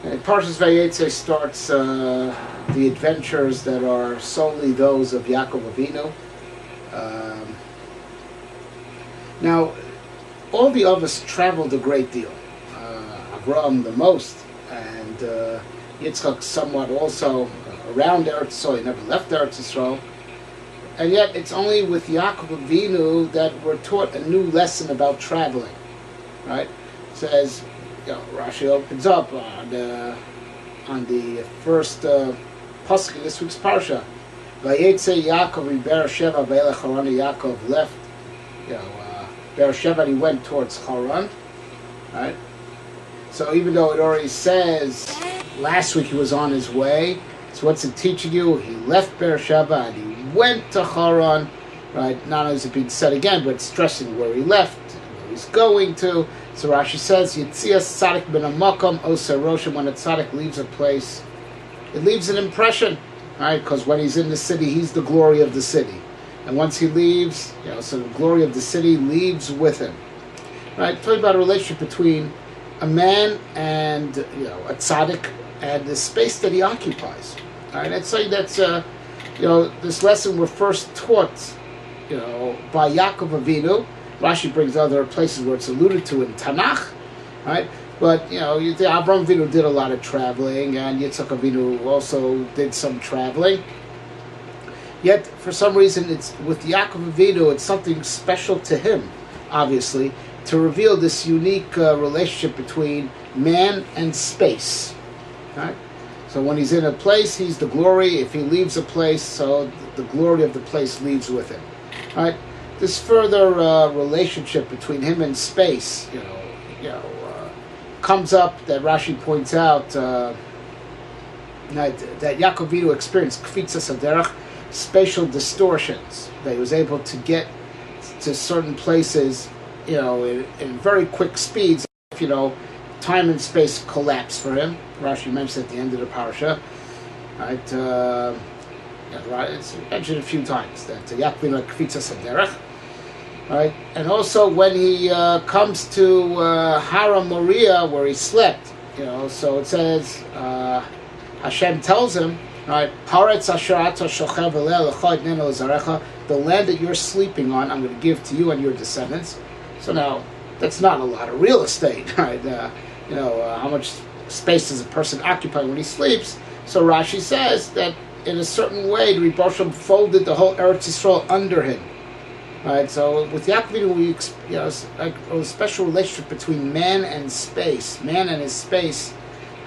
Parshas Vayeitza starts the adventures that are solely those of Yaakov Avinu. Now, all the others traveled a great deal. Avraham the most, and Yitzchak somewhat also around Eretz Yisrael. He never left Eretz Yisrael. And yet, it's only with Yaakov Avinu that we're taught a new lesson about traveling. Right? It says, Rashi opens up on the first pasuk in this week's parsha. Vayeitza Yaakov in Beersheba, Vaelech Haran. Yaakov left, Beersheba, and he went towards Haran. Right. So even though it already says last week he was on his way, so what's it teaching you? He left Beersheba and he went to Haran. Right. Not only is it being said again, but it's stressing where he left, where he's going to. So Rashi says, Yitzias Tzadik ben Amakom Oser Roshem. When a Tzadik leaves a place, it leaves an impression, right? Because when he's in the city, he's the glory of the city. And once he leaves, so the glory of the city leaves with him. Right? Talking about a relationship between a man and, a Tzadik and the space that he occupies. Right? I'd say that's, this lesson we're first taught, by Yaakov Avinu. Rashi brings other places where it's alluded to in Tanakh, right? But, Avraham Avinu did a lot of traveling, and Yitzchak Avinu also did some traveling. Yet, for some reason, it's with Yaakov Avinu, it's something special to him, obviously, to reveal this unique relationship between man and space, right? So when he's in a place, he's the glory. If he leaves a place, so the glory of the place leaves with him, right? This further relationship between him and space, comes up that Rashi points out that Yaakov Avinu experienced kfitzas haderech, spatial distortions. That he was able to get to certain places, in very quick speeds. Time and space collapse for him. Rashi mentions at the end of the parasha, right? It's mentioned a few times that Yaakov Avinu had kfitzas haderech. Right, and also when he comes to Hara Moriah where he slept, so it says Hashem tells him, right, the land that you're sleeping on, I'm going to give to you and your descendants. So now that's not a lot of real estate, right? How much space does a person occupy when he sleeps? So Rashi says that in a certain way, the Rebbe Shem folded the whole Eretz Yisrael under him. Right, so with Yaakov Avinu, a special relationship between man and space, man and his space.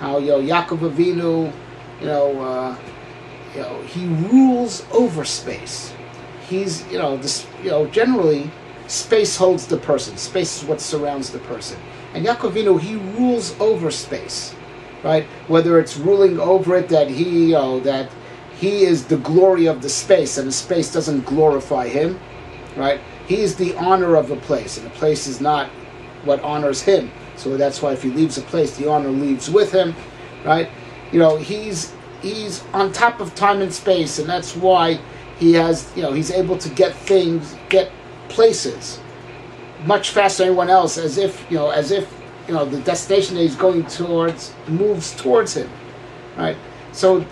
How Yaakov Avinu, he rules over space. He's generally space holds the person. Space is what surrounds the person, and Yaakov Avinu, he rules over space, right? Whether it's ruling over it that he is the glory of the space, and the space doesn't glorify him. Right, he is the honor of the place, and the place is not what honors him. So that's why if he leaves a place, the honor leaves with him. Right, he's on top of time and space, and that's why he has, he's able to get places much faster than anyone else, as if the destination that he's going towards moves towards him. Right. So,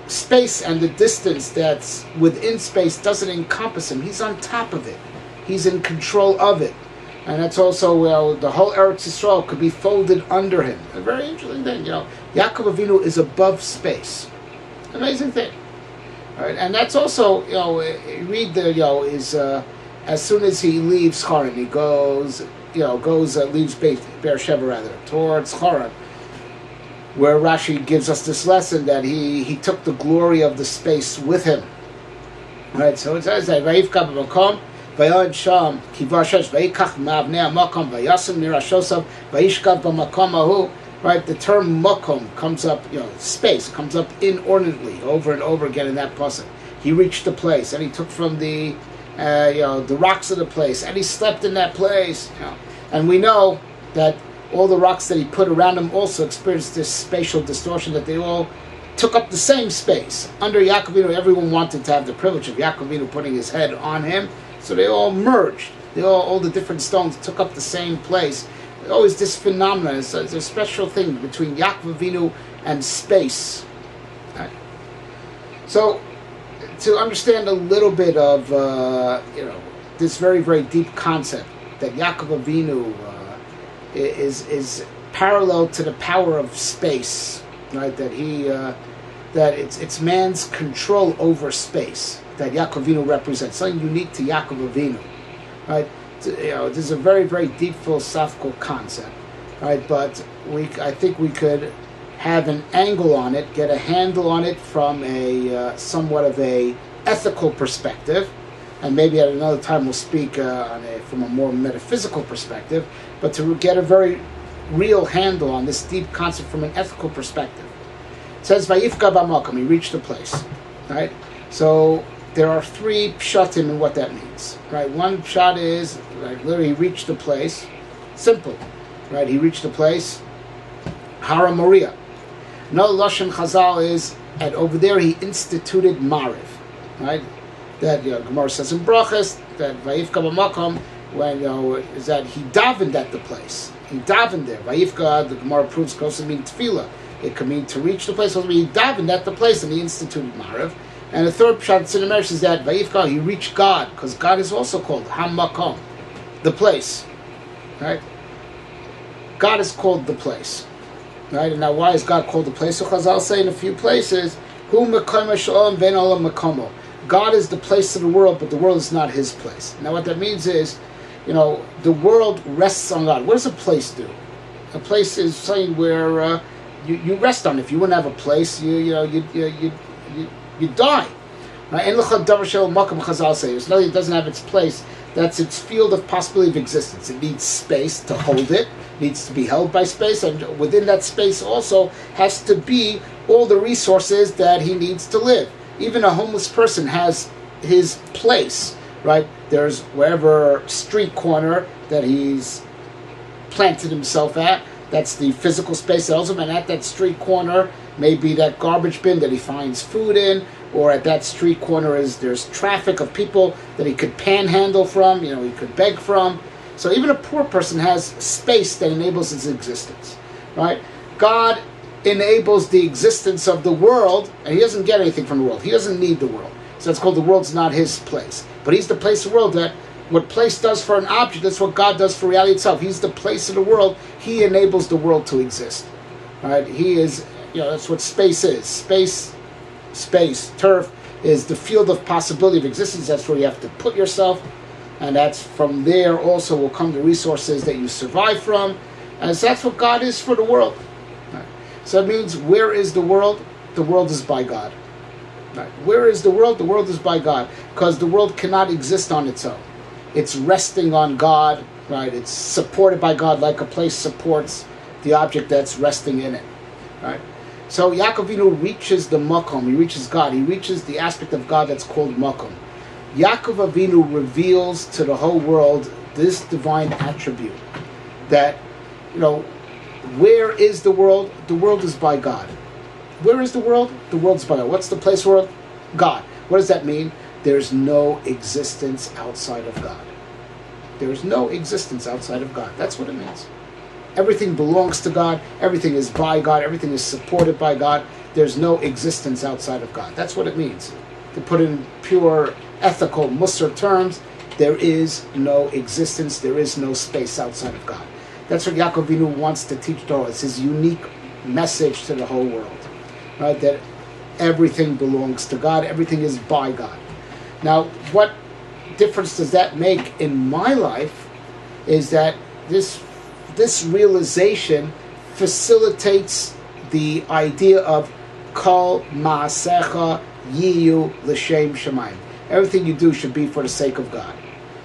space and the distance that's within space doesn't encompass him. He's on top of it. He's in control of it. And that's also, the whole Eretz Yisrael could be folded under him. A very interesting thing, Yaakov Avinu is above space. Amazing thing. All right? And that's also, you read as soon as he leaves Haran, he leaves Beersheba rather, towards Haran, where Rashi gives us this lesson that he took the glory of the space with him. Right, so it says that Vayivka b'makom vayod sham kivashesh vayikach ma'avnei hamakom vayasim mirashosav vayishkav b'makom ahu. Right, the term makom comes up, space comes up inordinately over and over again in that pasuk. He reached the place, and he took from the rocks of the place, and he slept in that place. And we know that all the rocks that he put around him also experienced this spatial distortion, that they all took up the same space. Under Yaakov Avinu, everyone wanted to have the privilege of Yaakov Avinu putting his head on him, so they all merged. All the different stones took up the same place. always this phenomenon. It's a special thing between Yaakov Avinu and space. Right? So, to understand a little bit of this very, very deep concept that Yaakov Avinu is parallel to the power of space, right? That it's man's control over space that Yaakov Avinu represents, something unique to Yaakov Avinu, right? This is a very, very deep philosophical concept, right? But I think we could have an angle on it, get a handle on it from a somewhat of a ethical perspective, and maybe at another time we'll speak from a more metaphysical perspective, but to get a very real handle on this deep concept from an ethical perspective. It says, Vayifka b'makom, he reached the place, right? So there are three pshatim in what that means, right? One pshat is, like, literally he reached the place, simple, right? He reached the place, Hara Moria. Another Lashon Chazal is, and over there he instituted Mariv, right? That Gemara says in Brachas that Vayifka b'makom, when is that he davened at the place. He davened there. Vayifka, the Gemara proves, can also mean tefillah. It can mean to reach the place. Also mean he davened at the place and he instituted Mariv. And the third pshat in the Medrash is that Vayifka, he reached God, because God is also called Hamakom, the place, right? God is called the place, right? And now, why is God called the place? So Chazal say in a few places, Hu Mekom Shalom Ben Olam Mekomo. God is the place of the world, but the world is not His place. Now, what that means is, the world rests on God. What does a place do? A place is something where you rest on. If you wouldn't have a place, you die. Right? Chazal say there's nothing that doesn't have its place. That's its field of possibility of existence. It needs space to hold it. Needs to be held by space, and within that space also has to be all the resources that he needs to live. Even a homeless person has his place, right? There's wherever street corner that he's planted himself at. That's the physical space that also, and at that street corner may be that garbage bin that he finds food in, or at that street corner there's traffic of people that he could panhandle from, he could beg from. So even a poor person has space that enables his existence, right? God enables the existence of the world, and he doesn't get anything from the world. He doesn't need the world. So that's called the world's not his place. But he's the place of the world that what place does for an object, that's what God does for reality itself. He's the place of the world. He enables the world to exist. Right? He is, that's what space is. Space, turf, is the field of possibility of existence. That's where you have to put yourself. And that's from there also will come the resources that you survive from. And that's what God is for the world. Right? So it means, where is the world? The world is by God. Right? Where is the world? The world is by God. Because the world cannot exist on its own. It's resting on God, right? It's supported by God like a place supports the object that's resting in it, right? So Yaakov Avinu reaches the Makom, he reaches God, he reaches the aspect of God that's called Makom. Yaakov Avinu reveals to the whole world this divine attribute that, where is the world? The world is by God. Where is the world? The world is by God. What's the place world? God. What does that mean? There's no existence outside of God. There is no existence outside of God. That's what it means. Everything belongs to God. Everything is by God. Everything is supported by God. There's no existence outside of God. That's what it means. To put in pure ethical Musar terms, there is no existence. There is no space outside of God. That's what Yaakov Avinu wants to teach to us. It's his unique message to the whole world. Right? That everything belongs to God. Everything is by God. Now, what difference does that make in my life is that this realization facilitates the idea of kol ma'asecha yiyu l'shem shamayim. Everything you do should be for the sake of God.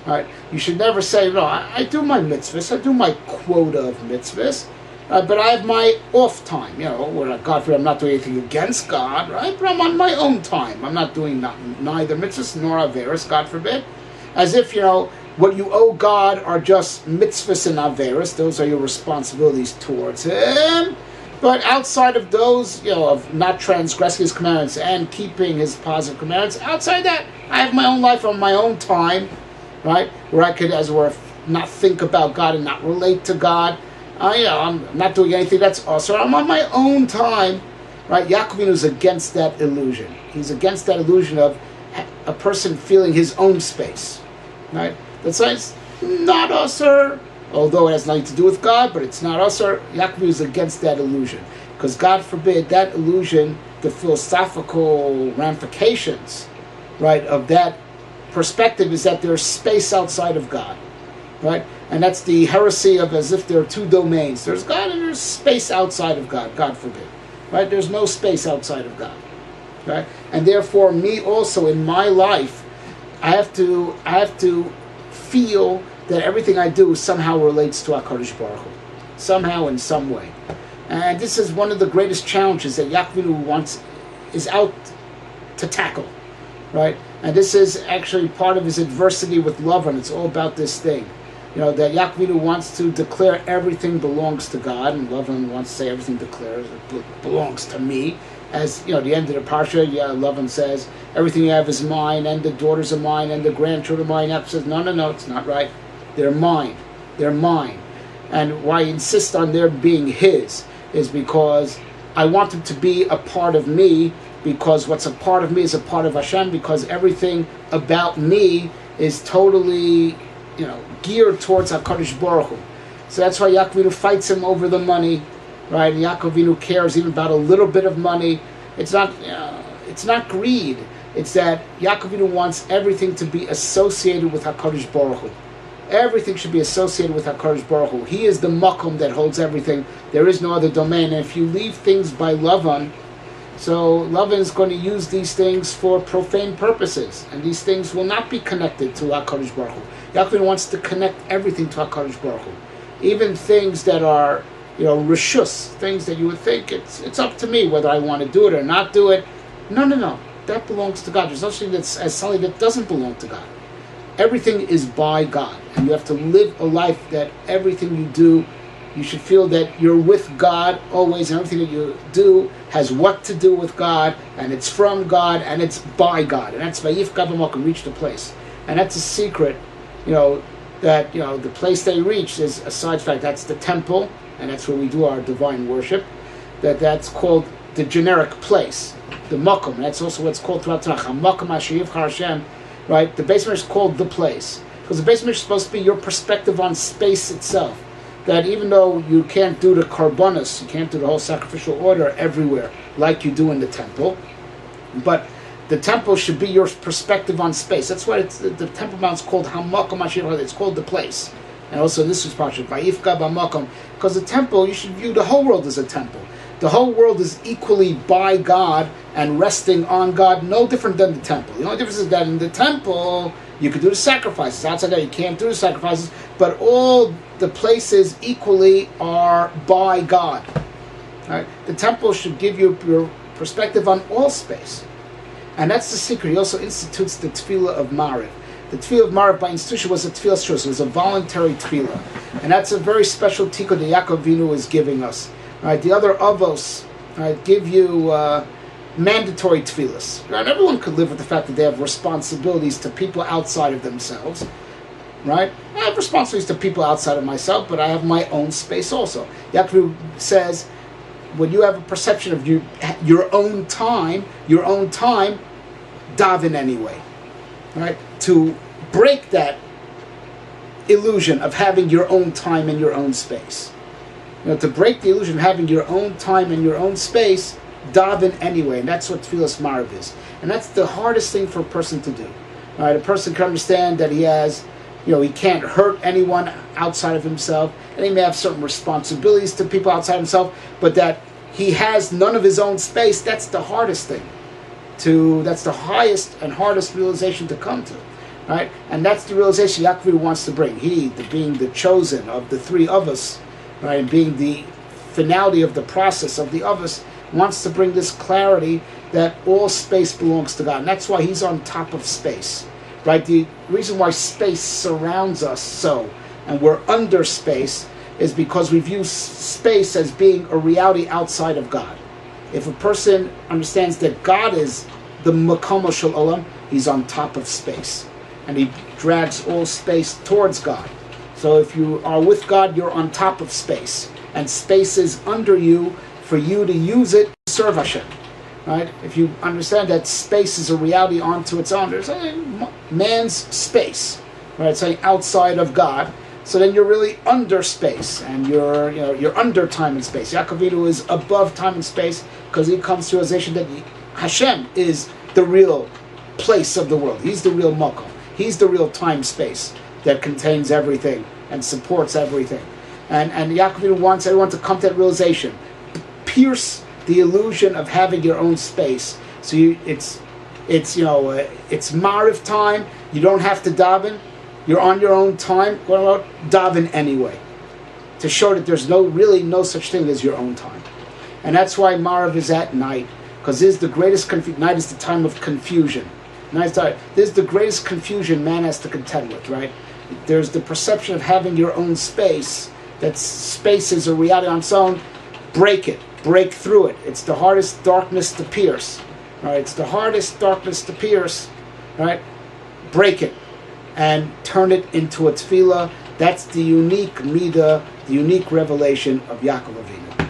Right? You should never say, no, I do my mitzvahs, I do my quota of mitzvahs, but I have my off time, where God forbid I'm not doing anything against God, right? But I'm on my own time. I'm not doing neither mitzvahs nor averos, God forbid. As if, what you owe God are just mitzvahs and averos. Those are your responsibilities towards Him. But outside of those, of not transgressing His commandments and keeping His positive commandments, outside that, I have my own life on my own time, right? Where I could, as it were, not think about God and not relate to God. I'm not doing anything that's also. I'm on my own time, right? Yaakov Avinu is against that illusion. He's against that illusion of a person feeling his own space, right? That's why it's not usher, although it has nothing to do with God, but it's not usher. Yaakov Avinu is against that illusion, because God forbid that illusion, the philosophical ramifications, right, of that perspective is that there's space outside of God, right? And that's the heresy of as if there are two domains. There's God and there's space outside of God, God forbid, right? There's no space outside of God, right? And therefore, me also in my life, I have to feel that everything I do somehow relates to HaKadosh Baruch Hu, somehow in some way. And this is one of the greatest challenges that Yaakov is out to tackle, right? And this is actually part of his adversity with Lavan. It's all about this thing, that Yaakov wants to declare everything belongs to God, and Lavan wants to say everything belongs to me. As the end of the parsha, Lavan says everything you have is mine, and the daughters are mine, and the grandchildren are mine. Yaakov says no, it's not right. They're mine. And why I insist on their being his is because I want them to be a part of me, because what's a part of me is a part of Hashem, because everything about me is totally, geared towards HaKadosh Baruch Hu. So that's why Yaakov Avinu fights him over the money, right? And Yaakov Avinu cares even about a little bit of money. It's not greed. It's that Yaakov Avinu wants everything to be associated with HaKadosh Baruch Hu. Everything should be associated with HaKadosh Baruch Hu. He is the makom that holds everything. There is no other domain. And if you leave things by Lavan, so Lavan is going to use these things for profane purposes, and these things will not be connected to HaKadosh Baruch Hu. Yaakov wants to connect everything to HaKadosh Baruch Hu. Even things that are, rishus, things that you would think it's up to me whether I want to do it or not do it. No. That belongs to God. There's nothing that's as something that doesn't belong to God. Everything is by God, and you have to live a life that everything you do, you should feel that you're with God always, and everything that you do has what to do with God, and it's from God, and it's by God. And that's Vayeitza b'makom, reach the place. And that's a secret, that, the place they reach is, aside from the fact, that's the temple, and that's where we do our divine worship, that's called the generic place, the makom. That's also what's called throughout Tanakh, makom asher yivchar Hashem, right? The Beis Hamikdash is called the place, because the Beis Hamikdash is supposed to be your perspective on space itself. That even though you can't do the karbonos, you can't do the whole sacrificial order everywhere like you do in the temple, but the temple should be your perspective on space. That's why the Temple Mount is called Hamakom Asher. It's called the place. And also this is Parshat Vayeitza b'makom, because the temple, you should view the whole world as a temple. The whole world is equally by God and resting on God, no different than the temple. The only difference is that in the temple, you can do the sacrifices. Outside that, you can't do the sacrifices, but all the places equally are by God. Right? The temple should give you your perspective on all space. And that's the secret. He also institutes the tefillah of Mariv. The tefillah of Mariv by institution was a tefillah shus. It was a voluntary tefillah. And that's a very special tikkun that Yaakov Avinu is giving us. Right? The other avos, right, give you mandatory tefillahs. Right? Everyone could live with the fact that they have responsibilities to people outside of themselves. Right? I have responsibilities to people outside of myself, but I have my own space also. Yaakov says, when you have a perception of your own time, daven anyway. Right? To break that illusion of having your own time and your own space. To break the illusion of having your own time and your own space, daven anyway. And that's what tefillas Mariv is. And that's the hardest thing for a person to do. Right? A person can understand that he has, he can't hurt anyone outside of himself, and he may have certain responsibilities to people outside himself, but that he has none of his own space, that's the hardest thing. That's the highest and hardest realization to come to. Right? And that's the realization Yaakov wants to bring. He, being the chosen of the three of us, right, and being the finality of the process of the of us, wants to bring this clarity that all space belongs to God. And that's why he's on top of space. Right? The reason why space surrounds us so, and we're under space, is because we view space as being a reality outside of God. If a person understands that God is the Makom Shel Olam, he's on top of space. And he drags all space towards God. So if you are with God, you're on top of space, and space is under you for you to use it to serve Hashem. Right? If you understand that space is a reality onto its own, there's a man's space, right? Saying outside of God. So then you're really under space, and you're under time and space. Yaakov Avinu is above time and space because he comes to realization that Hashem is the real place of the world. He's the real makom. He's the real time space that contains everything and supports everything. And Yaakov Avinu wants everyone to come to that realization. Pierce the illusion of having your own space. So it's Mariv time. You don't have to daven. You're on your own time. What about daven anyway? To show that there's no such thing as your own time. And that's why Mariv is at night, because this is the greatest night is the time of confusion. This is the greatest confusion man has to contend with, right? There's the perception of having your own space. That space is a reality on its own. Break it. Break through it. It's the hardest darkness to pierce. Right? It's the hardest darkness to pierce. Right? Break it and turn it into a tefillah. That's the unique midah, the unique revelation of Yaakov Avinu.